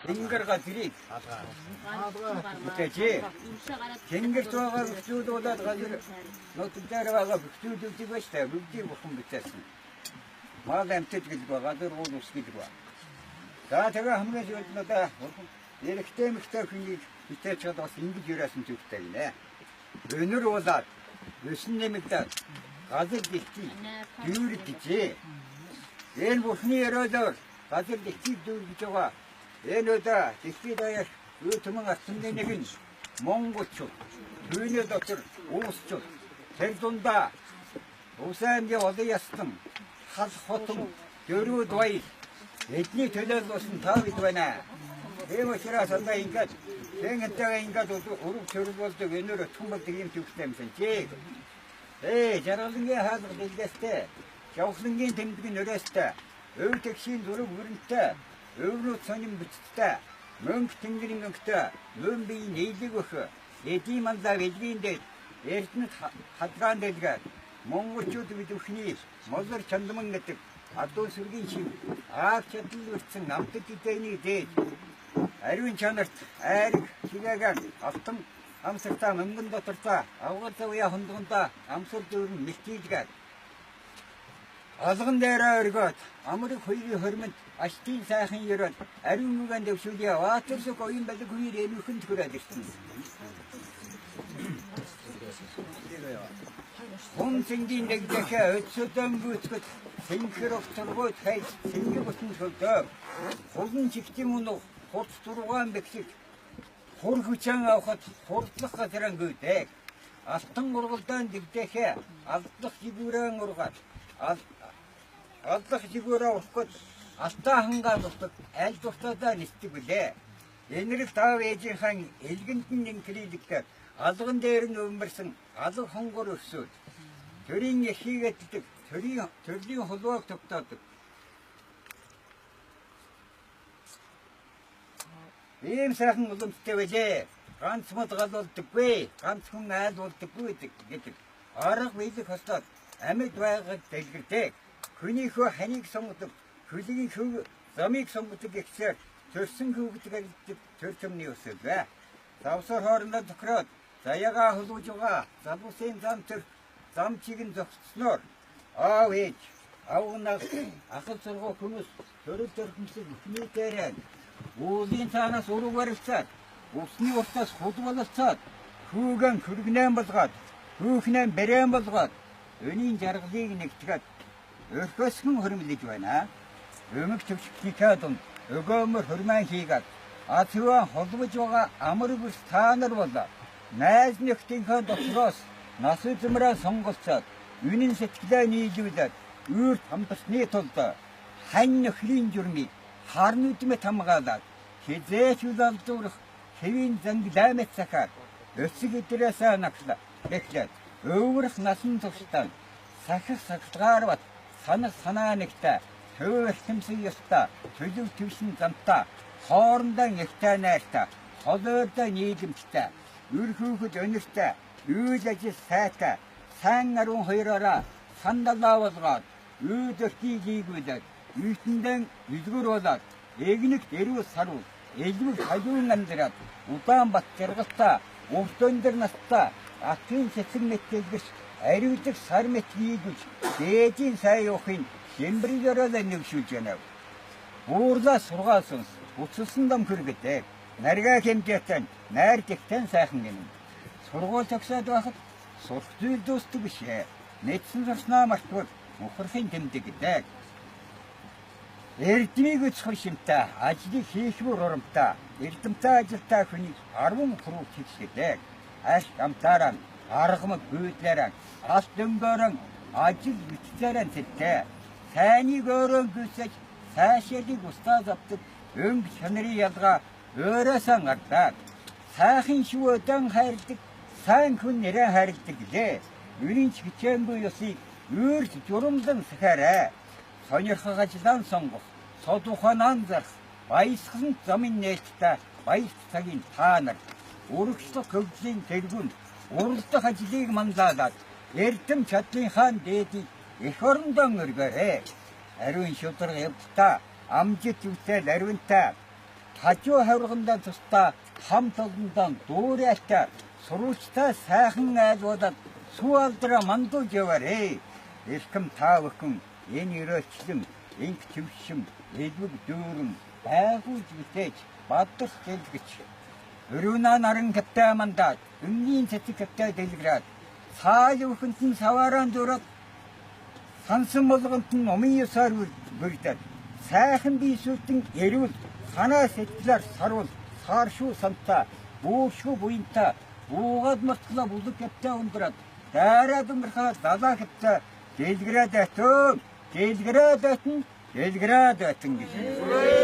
тэнгэр газрыг бүтээжээ. Тэнгэрт байгаа бүхчүүдүүлээд газар нутаг дээр байгаа бүхчүүдүүдийг байж та бүгдийг бүхэн бүтээсэн. Мал амтж гэж байгаа газар уул ус гэж байгаа. За тэгээ хамгийн сүүлд надаа эрэгтэй мэгтэй хүнийг бүтээж чад бас ингэж юрасан зүгтэй гинэ. Өнөр уулаад 9 нэмэгдээд газар дэхтий дүүр гэжээ. Энэ бүхний өрөөлөөр газар дэхтий дүүр гэж байгаа. Энэ өдөө дэхтий даяар өөтмөн артны нэг нь монголчууд түүний дотор уусчууд тэр дундаа усаангийн олон ястан хал хотон дөрүүд бай эдний төлөөл болсон тав ид байна. Тийм учраас одоо ингээд тэнгэнтэйгээ ингээд өрөв төрөл болдог өнөөрөө том болдог юм төвхтэй юмсан чи. Жаргалангийн хаалга дэлгэстэй, явхлангийн тэмдгийн өрөөстэй, өв тэгшийн зүрэг өрөнтэй, өвнүүд сонин бичтэй, мөнгө тэнгэрийн мөнгөтэй, мөн бие нийлэг өх, эдийн мандаа элвиндээ эрдэнэт хадгаан дэлгээд монголчууд бид өхний молор чандман гэдэг адуу сүргийн шив аав чадал өртсөн амтд идэний дээд ариун чанарт айрг хигээгээр автан амсартаа мөнгөн дотортой авгалзаа уяа хондгондоо амсар дүүрэн мэлтийдгээд алган дээрээ өргөөд амрыг хоёрын хормонд аштын сайхан ерөөд ариун нүгэн дэвшүүлээ ваатэрсэг оюун балиг хоёр эмхэн төрөөд ирсэн. Хүн сэнгийн дэгдэхэ өцөдөн гүцгэд сэнхэр офторгойд хайж сэнгэ бүтэн шөлдөө хулн чигтийн үнэ хурц дургаан бэхсэг хур хүчэн авахад хурдлах газран гүйдэг алтан ургалдаан дэгдэхэ алдлах жигүүрэн ургаад алдлах жигүүрээ урахгүйд алтаа хангаа дутдаг аль дуртадаа нисдэг билээ. Энэрэг таав ээжийн хан элгэнд нь инкрилэгдээд алган дээр нь өмөрсөн алга хонгор өсөөд төрийн эхийгээддэг төрлийн холбоог тогтоодог. Ийм сайхан уламжтай байлээ. Ганц мод галуулдаггүй, ганц хүн айлуулдаггүй гэдэг. Арга биелэх хослоод амьд байгааг дэлгэрдэг. Хүнийхөө ханийг сонгодог, хөлгийн хөв замыг сонгодог гэхсээр төрсөн хөвгдөг гэдэг төр төмний өсөл бай. Завсар хоорондоо тохироод заяагаа хөлөж байгаа залуусын зам төр зам чигийн зогссноор аав ээж авнаг ахал сургуу хүмүүс төрөл төрхмсөг бүхний дээрээ уулын цаанаас ураг барилцаад усны уртаас худ бололцоод хүүгэн хөргнэн болгоод хүүхнэн бэрэн болгоод өнийн жаргалыг нэгтгээд өрхөсгөн хөрмөлж байна. Өмг төвчхнийхээ дунд өгөөмөр хөрмөн хийгээд атван холбож байгаа амар бүс та нар болоо найз нөхдийнхөө дотроос нас үзмрээ сонголцоод үнэн сэтгэлээ нийлүүлээд үүр тамтсны тулд хань нөхрийн журмыг хар нүдмэт хамгаалаад хизээч үлалдуурах хэвийн зангилаамет цахаад өсөг идрээсээ нагшлаа гэхлээр өвөрх насан тустай сахих сахалгаар бат санах санаа нэгтэй төв эрхэмсэг ёстой төлөв твшин замтаа хоорондоо ихтэй найртай холойртой нийгэмтэй үр хүүхэд өнөртэй үйл ажил сайтай сайн 12-ороо сандалаа болгоод үүдөртийг хийгүүлээд үйтэндэн үлгэр болоод эгнэг дэрүү сарвал элмэг хажуун амьдраад Улаанбаат жаргалтай урт өндөр настай атын цэцэг мэтгэлгэж ариудаг сар мэт хийгүүлж дээжийн сайн явахын хэмбэрээрээ нэвшүүлж байна. Уурлаа сургаасан уцсан дам хөргөтэй наргаа хэмжээтэй найр дэхтэн сайхан юм. Сургууль төгсөөд байхад сурах зүйл дуустдаг бишээ. Нэдсэн сурснаа мартвал мөхөрхийн тэмдэг гэдэг. Эрдмийг өцхөр шимтэй ажлыг хийх бүр урамтай эрдэмтэй ажилтай хүнийг 10 хүрүү хийлгэдэг. Аш амтараа аргамаг бүйдлээрээ алт дөнгөөрөн ажил бичсээрэн тэттэй. Сайныг өөрөө гүйцэж сайшаалыг устдаа завдаг өнг чанарын ялгаа өөрөөсөө гардаад сайхан шивөөдөн хайрладаг сайн хүн нэрээ хайрладаг гэлээ. Үнэн ч хичээнгүй ёсыг үүрж журамлан сахаарай. Сонирхох ажлаа сонгох, сод ухаанаа зарах, баясгсан замын нээлттэй баяр цагийн та нар өргөслөх хөгжлийн тэргүүнд уралдах ажлыг манлайлаад эрдэм чадлын хаан дээдийг эх орондоо өргөөрэй. Ариун шударга явдтаа амжит үсэл ариунтай хажуу хаврагандаа тусдаа хамт олондоо дуурайлтаа сурвалжтай сайхан айлуулаад сүү алдраа мандуулж яваарэ. Элхэм та бүхэн энэ өрөөлчлөн, инх төвшим, элбэг дүүрэн, байгуулж битээж, баддал дэлгэж. Өрүүнаа наран каптай мандаад, өнгийн цэцэг каптай дэлгэрээд, цаал бүхэнд нь саваарaan дураад, сансан болгонд нь умын ёсоор бүрдээд, сайхан бийсүүдэн эрүүл, санаа сэтгэлээр сарвал, сааршуу сантаа, буушгүй буянтаа, буугаад мартглаа бүлэг каптай ундраад, дайраад өмөрхөө далаа каптай дэлгэрээд айтун, дэлгэрээд айтун гэж.